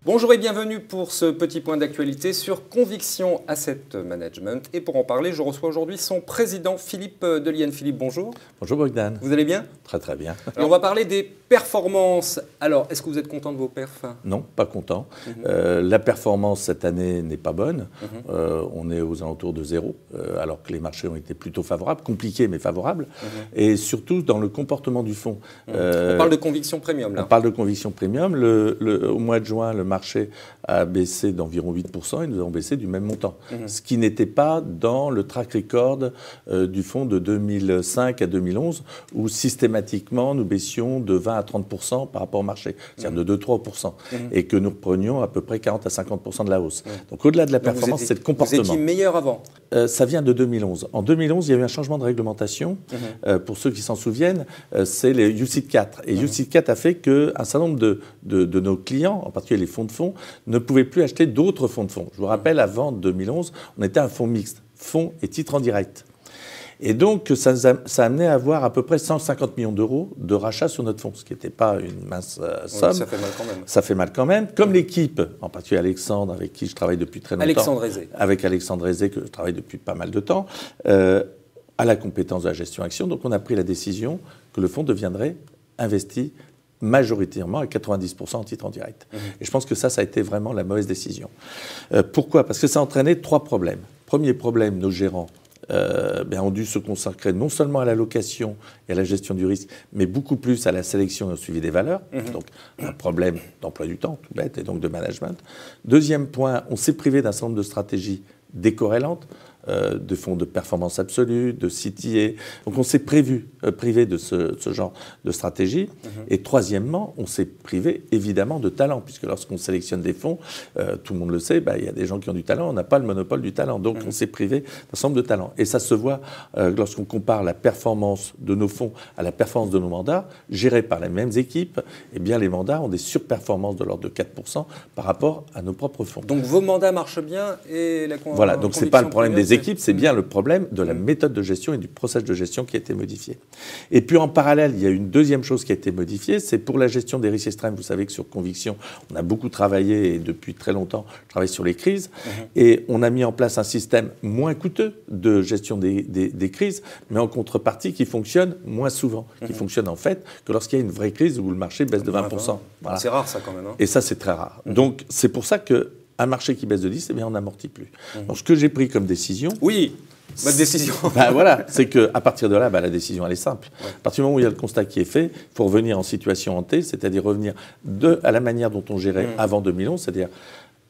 Bonjour et bienvenue pour ce petit point d'actualité sur Conviction Asset Management. Et pour en parler, je reçois aujourd'hui son président Philippe Delienne. Philippe, bonjour. Bonjour Bogdan. Vous allez bien? Très très bien. Et on va parler des performances. Alors, est-ce que vous êtes content de vos perfs? Non, pas content. La performance cette année n'est pas bonne. On est aux alentours de 0, alors que les marchés ont été plutôt favorables, compliqués mais favorables. Et surtout dans le comportement du fonds. On parle de conviction premium là. On parle de conviction premium. Au mois de juin, le marché a baissé d'environ 8% et nous avons baissé du même montant. Ce qui n'était pas dans le track record du fonds de 2005 à 2011, où systématiquement nous baissions de 20 à 30% par rapport au marché, c'est-à-dire de 2-3%, et que nous reprenions à peu près 40 à 50% de la hausse. Donc au-delà de la performance, c'est le comportement. Vous étiez meilleur avant? Ça vient de 2011. En 2011, il y a eu un changement de réglementation. Pour ceux qui s'en souviennent, c'est les UCITS 4. Et UCITS 4 a fait qu'un certain nombre de nos clients, en particulier les fonds de fonds, ne pouvaient plus acheter d'autres fonds de fonds. Je vous rappelle, avant 2011, on était un fonds mixte, fonds et titres en direct. Et donc, ça a amené à avoir à peu près 150 millions d'euros de rachats sur notre fonds, ce qui n'était pas une mince somme. Oui, ça fait mal quand même. Ça fait mal quand même. Comme l'équipe, en particulier Alexandre, avec qui je travaille depuis très longtemps. Alexandre Aizé. Avec Alexandre Aizé, que je travaille depuis pas mal de temps, a la compétence de la gestion action. Donc, on a pris la décision que le fonds deviendrait investi majoritairement à 90% en titres en direct. Et je pense que ça a été vraiment la mauvaise décision. Pourquoi? Parce que ça a entraîné 3 problèmes. Premier problème, nos gérants ont dû se consacrer non seulement à la location et à la gestion du risque, mais beaucoup plus à la sélection et au suivi des valeurs. Donc, un problème d'emploi du temps, tout bête, et donc de management. Deuxième point, on s'est privé d'un certain nombre de stratégies décorrélantes, de fonds de performance absolue, de CTA. Donc on s'est privé de ce genre de stratégie. Et troisièmement, on s'est privé évidemment de talent, puisque lorsqu'on sélectionne des fonds, tout le monde le sait, il y a des gens qui ont du talent, on n'a pas le monopole du talent. Donc on s'est privé d'un certain nombre de talents. Et ça se voit lorsqu'on compare la performance de nos fonds à la performance de nos mandats, gérés par les mêmes équipes. Eh bien les mandats ont des surperformances de l'ordre de 4% par rapport à nos propres fonds. Donc vos mandats marchent bien et la voilà, donc ce n'est pas le problème des équipes, c'est bien le problème de la méthode de gestion et du process de gestion qui a été modifié. Et puis en parallèle, il y a une deuxième chose qui a été modifiée, c'est pour la gestion des risques extrêmes. Vous savez que sur Conviction, on a beaucoup travaillé et depuis très longtemps, je travaille sur les crises. Et on a mis en place un système moins coûteux de gestion des crises, mais en contrepartie qui fonctionne moins souvent, qui fonctionne en fait que lorsqu'il y a une vraie crise où le marché baisse de 20%. Voilà. C'est rare ça quand même. Et ça, c'est très rare. Donc c'est pour ça que un marché qui baisse de 10, eh bien, on n'amortit plus. Donc, ce que j'ai pris comme décision... Oui, votre décision. Voilà, c'est qu'à partir de là, la décision, elle est simple. À partir du moment où il y a le constat qui est fait, il faut revenir en situation hantée, c'est-à-dire revenir à la manière dont on gérait avant 2011, c'est-à-dire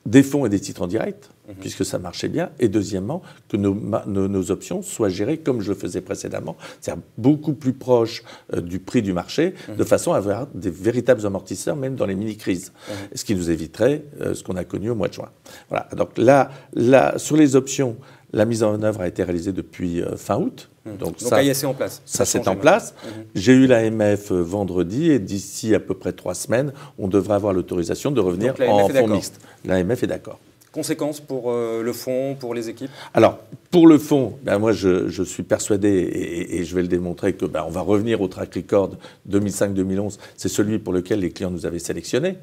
des fonds et des titres en direct, puisque ça marchait bien, et deuxièmement, que nos options soient gérées comme je le faisais précédemment, c'est-à-dire beaucoup plus proche du prix du marché, de façon à avoir des véritables amortisseurs, même dans les mini-crises, ce qui nous éviterait ce qu'on a connu au mois de juin. Voilà. Donc là, sur les options, la mise en œuvre a été réalisée depuis fin août. Donc ça, c'est en place. Ça c'est en place. J'ai eu l'AMF vendredi et d'ici à peu près 3 semaines, on devrait avoir l'autorisation de revenir en fonds mixte. L'AMF est d'accord. Conséquences pour le fonds, pour les équipes? Alors, pour le fonds, moi je suis persuadé et je vais le démontrer que on va revenir au track record 2005-2011. C'est celui pour lequel les clients nous avaient sélectionnés.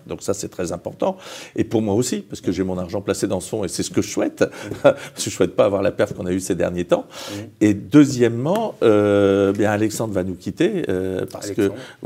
Donc ça, c'est très important. Et pour moi aussi, parce que j'ai mon argent placé dans ce fonds et c'est ce que je souhaite. Parce que je ne souhaite pas avoir la perf qu'on a eue ces derniers temps. Et deuxièmement, Alexandre va nous quitter.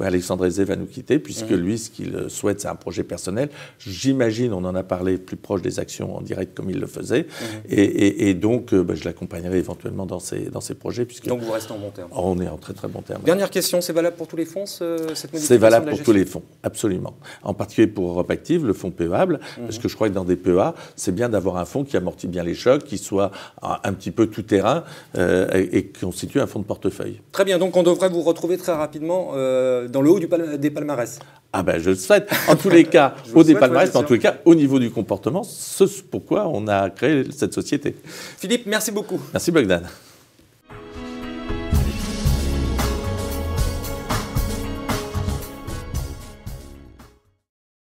Alexandre Aizé va nous quitter, puisque lui, ce qu'il souhaite, c'est un projet personnel. J'imagine, on en a parlé plus proche des actions en direct comme il le faisait. Et donc, je l'accompagnerai éventuellement dans ses projets. Donc vous restez en bon terme. On est en très très bon terme. Dernière question, c'est valable pour tous les fonds, cette modification? C'est valable pour tous les fonds, absolument. En particulier pour Europe Active, le fonds PEAble, parce que je crois que dans des PEA, c'est bien d'avoir un fonds qui amortit bien les chocs, qui soit un petit peu tout terrain et qui constitue un fonds de portefeuille. Très bien, donc on devrait vous retrouver très rapidement dans le haut des palmarès. Je le souhaite. En tous les cas, au des palmarès, mais en tous les cas, au niveau du comportement, c'est pourquoi on a créé cette société. Philippe, merci beaucoup. Merci Bogdan.